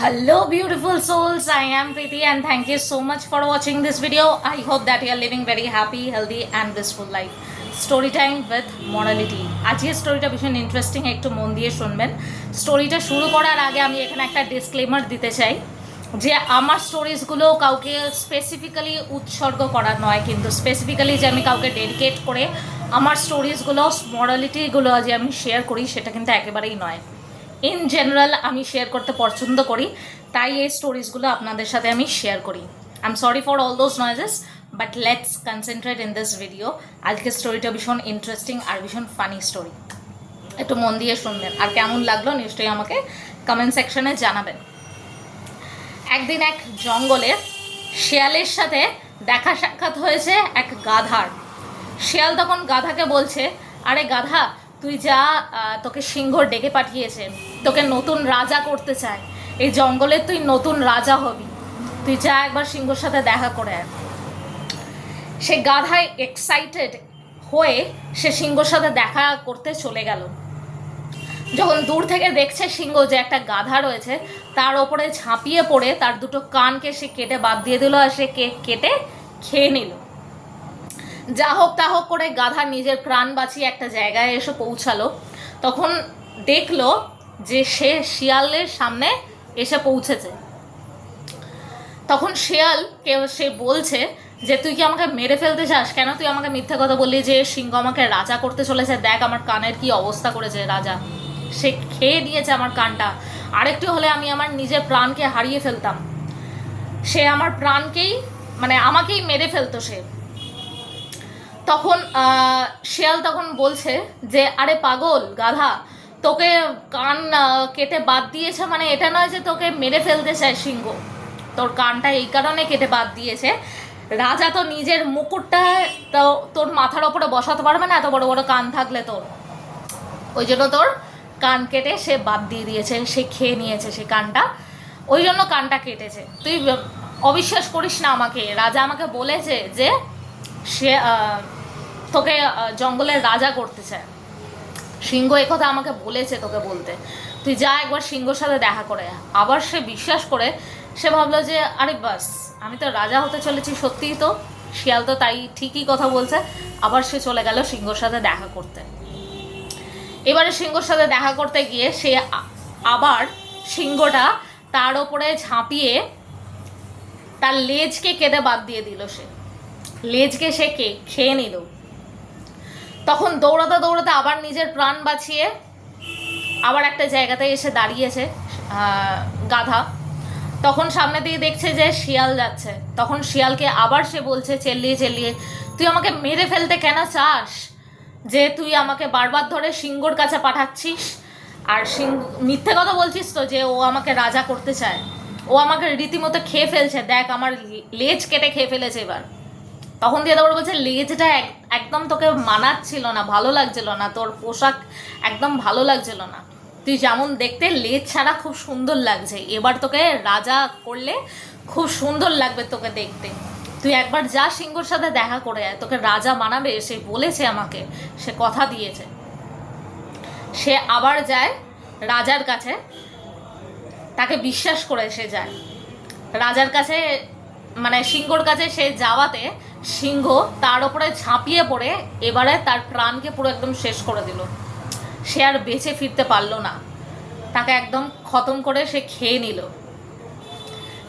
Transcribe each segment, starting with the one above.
Hello beautiful souls, I am Preeti and thank you so much for watching this video. I hope that you are living very happy, healthy and blissful life. Story time with morality. আজকের স্টোরিটা ভীষণ interesting, একটু মন দিয়ে শুনবেন। স্টোরিটা শুরু করার আগে আমি এখানে একটা ডিসক্লেমার দিতে চাই যে আমার স্টোরিজগুলো কাউকে স্পেসিফিক্যালি উৎসর্গ করা নয়, কিন্তু স্পেসিফিক্যালি যে আমি কাউকে ডেডিকেট করে আমার স্টোরিজগুলো মরালিটিগুলো যে আমি শেয়ার করি সেটা কিন্তু একেবারেই নয়। ইন জেনারেল আমি শেয়ার করতে পছন্দ করি, তাই এই স্টোরিজগুলো আপনাদের সাথে আমি শেয়ার করি। I am sorry for all those noises, but let's concentrate in this video. আজকের স্টোরিটা ভীষণ ইন্টারেস্টিং আর ভীষণ ফানি স্টোরি, একটু মন দিয়ে শুনবেন। আর কেমন লাগলো নিশ্চয়ই আমাকে কমেন্ট সেকশনে জানাবেন। একদিন এক জঙ্গলে শেয়ালের সাথে দেখা সাক্ষাৎ হয়েছে এক গাধার। শেয়াল তখন গাধাকে বলছে, আরে গাধা, তুই যা, তোকে সিংহ ডেকে পাঠিয়েছে, তোকে নতুন রাজা করতে চায়, এই জঙ্গলে তুই নতুন রাজা হবি, তুই যা একবার সিংহর সাথে দেখা করে আয়। সে গাধায় এক্সাইটেড হয়ে সে সিংহর সাথে দেখা করতে চলে গেল। যখন দূর থেকে দেখছে সিংহ যে একটা গাধা রয়েছে, তার ওপরে ঝাঁপিয়ে পড়ে তার দুটো কানকে সে কেটে বাদ দিয়ে দিল আর সে কেটে খেয়ে নিল। যা হোক তা হোক করে গাধা নিজের প্রাণ বাঁচিয়ে একটা জায়গায় এসে পৌঁছালো। তখন দেখলো যে সে শিয়ালের সামনে এসে পৌঁছেছে। তখন শিয়ালকে সে বলছে যে তুই কি আমাকে মেরে ফেলতে চাস? কেন তুই আমাকে মিথ্যা কথা বললি যে সিংহ আমাকে রাজা করতে চলেছে? দেখ আমার কানের কি অবস্থা করেছে রাজা, সে খেয়ে দিয়েছে আমার কানটা। আরেকটু হলে আমি আমার নিজের প্রাণকে হারিয়ে ফেলতাম। সে আমার প্রাণকেই আমাকেই মেরে ফেলতো সে। তখন শিয়াল তখন বলছে যে আরে পাগল গাধা, তোকে কান কেটে বাদ দিয়েছে মানে এটা নয় যে তোকে মেরে ফেলতে চায় সিংহ, তোর কানটা এই কারণে কেটে বাদ দিয়েছে, রাজা তো নিজের মুকুটটা তো তোর মাথার ওপরে বসাতে পারবে না, এত বড় বড় কান থাকলে তোর, ওই জন্য তোর কান কেটে সে বাদ দিয়ে দিয়েছে, সে খেয়ে নিয়েছে সে কানটা, ওই জন্য কানটা কেটেছে। তুই অবিশ্বাস করিস না আমাকে, রাজা আমাকে বলেছে যে সে তোকে জঙ্গলের রাজা করতে চায়, সিংহ একথা আমাকে বলেছে তোকে বলতে, তুই যা একবার সিংহর সাথে দেখা করে। আবার সে বিশ্বাস করে সে ভাবলো যে আরে বাস, আমি তো রাজা হতে চলেছি, সত্যিই তো শিয়াল তো তাই ঠিকই কথা বলছে। আবার সে চলে গেল সিংহর সাথে দেখা করতে। এবারে সিংহর সাথে দেখা করতে গিয়ে সে আবার সিংহটা তার ওপরে ঝাঁপিয়ে তার লেজকে কেটে বাদ দিয়ে দিল, সে লেজকে সে খেয়ে নিল। তখন দৌড়াতে দৌড়াতে আবার নিজের প্রাণ বাঁচিয়ে আবার একটা জায়গাতে এসে দাঁড়িয়েছে গাধা। তখন সামনে দিয়ে দেখছে যে শিয়াল যাচ্ছে। তখন শিয়ালকে আবার সে বলছে চেল্লিয়ে চেল্লিয়ে, তুই আমাকে মেরে ফেলতে কেন চাস? যে তুই আমাকে বারবার ধরে সিংহর কাছে পাঠাচ্ছিস আর মিথ্যে কথা বলছিস তো যে ও আমাকে রাজা করতে চায়, ও আমাকে রীতিমতো খেয়ে ফেলছে, দেখ আমার লেজ কেটে খেয়ে ফেলেছে এবার। তখন দিয়ে তারপর বলছে লেজটা একদম তোকে মানাচ্ছিল না, ভালো লাগছিল না, তোর পোশাক একদম ভালো লাগছিল না, তুই যেমন দেখতে লেজ ছাড়া খুব সুন্দর লাগছে, এবার তোকে রাজা করলে খুব সুন্দর লাগবে তোকে দেখতে, তুই একবার যা সিংহর সাথে দেখা করে আয়, তোকে রাজা মানাবে, সে বলেছে আমাকে, সে কথা দিয়েছে। সে আবার যায় রাজার কাছে, তাকে বিশ্বাস করে সে যায় রাজার কাছে, সিংহর কাছে। সে যাওয়াতে সিংহ তার ওপরে ঝাঁপিয়ে পড়ে এবারে তার প্রাণকে পুরো একদম শেষ করে দিল। সে আর বেঁচে ফিরতে পারলো না, তাকে একদম খতম করে সে খেয়ে নিল।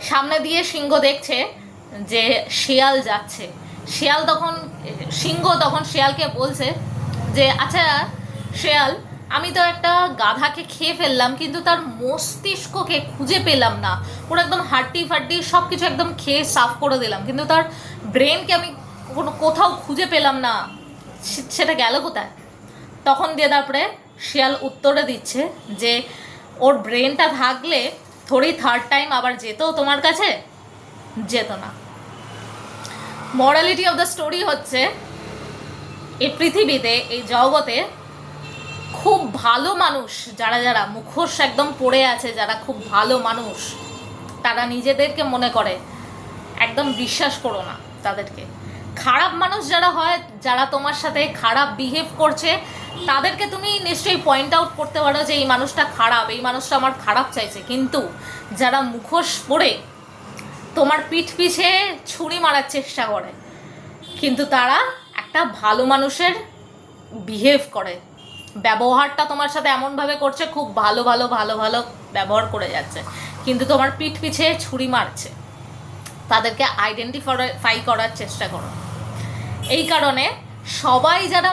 সামনে দিয়ে সিংহ দেখছে যে শিয়াল যাচ্ছে। সিংহ তখন শিয়ালকে বলছে যে আচ্ছা শিয়াল, আমি তো একটা গাধাকে খেয়ে ফেললাম কিন্তু তার মস্তিষ্ককে খুঁজে পেলাম না, পুরো একদম হাড্ডি ফাড্ডি সব কিছু একদম খেয়ে সাফ করে দিলাম, কিন্তু তার ব্রেনকে আমি কোথাও খুঁজে পেলাম না, সেটা গেল কোথায়? তখন দিয়ে তারপরে শিয়াল উত্তরে দিচ্ছে যে ওর ব্রেনটা থাকলে থোড়ি থার্ড টাইম আবার যেত তোমার কাছে, যেত না। মরালিটি অফ দ্য স্টোরি হচ্ছে এই পৃথিবীতে, এই জগতে খুব ভালো মানুষ যারা মুখোশ একদম পড়ে আছে, যারা খুব ভালো মানুষ, তারা নিজেদেরকে মনে করে, একদম বিশ্বাস করো না তাদেরকে। খারাপ মানুষ যারা হয়, যারা তোমার সাথে খারাপ বিহেভ করছে, তাদেরকে তুমি নিশ্চয়ই পয়েন্ট আউট করতে পারো যে এই মানুষটা খারাপ, এই মানুষটা আমার খারাপ চাইছে। কিন্তু যারা মুখোশ পরে তোমার পিঠ পিছে ছুরি মারার চেষ্টা করে, কিন্তু তারা একটা ভালো মানুষের বিহেভ করে, ব্যবহারটা তোমার সাথে এমনভাবে করছে, খুব ভালো ভালো ভালো ভালো ব্যবহার করে যাচ্ছে, কিন্তু তোমার পিঠ পিছে ছুরি মারছে। তাদেরকে আইডেন্টিফাই করার চেষ্টা করো। এই কারণে সবাই যারা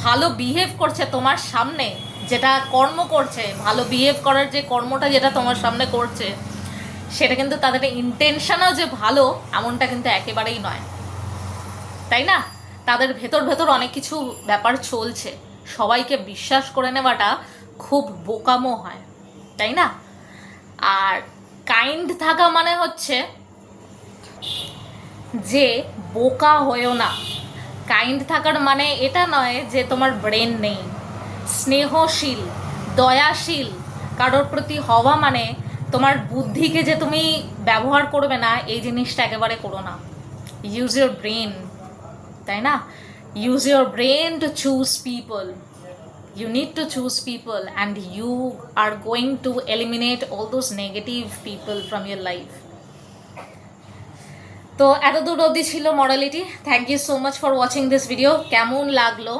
ভালো বিহেভ করছে তোমার সামনে, যেটা কর্ম করছে, ভালো বিহেভ করার যে কর্মটা যেটা তোমার সামনে করছে, সেটা কিন্তু তাদের ইন্টেনশনও যে ভালো এমনটা কিন্তু একেবারেই নয়, তাই না? তাদের ভেতর ভেতর অনেক কিছু ব্যাপার চলছে। সবাইকে বিশ্বাস করে নেওয়াটা খুব বোকামো হয়, তাই না? আর কাইন্ড থাকা মানে হচ্ছে যে বোকা হয়েও না। কাইন্ড থাকার মানে এটা নয় যে তোমার ব্রেন নেই। স্নেহশীল, দয়াশীল কারোর প্রতি হওয়া মানে তোমার বুদ্ধিকে যে তুমি ব্যবহার করবে না, এই জিনিসটা একেবারে করো না। ইউজ ইউর ব্রেন, তাই না? Use your brain to choose people. You need to choose people, and you are going to eliminate all those negative people from your life. তো এত দূর অবধি ছিল morality. Thank you so much for watching this video. কেমন লাগলো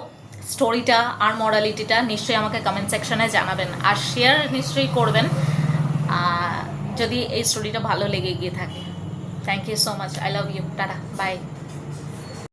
স্টোরিটা আর মরালিটিটা নিশ্চয়ই আমাকে কমেন্ট সেকশনে জানাবেন, আর শেয়ার নিশ্চয়ই করবেন যদি এই স্টোরিটা ভালো লেগে গিয়ে থাকে। Thank you so much, I love you, tata, by.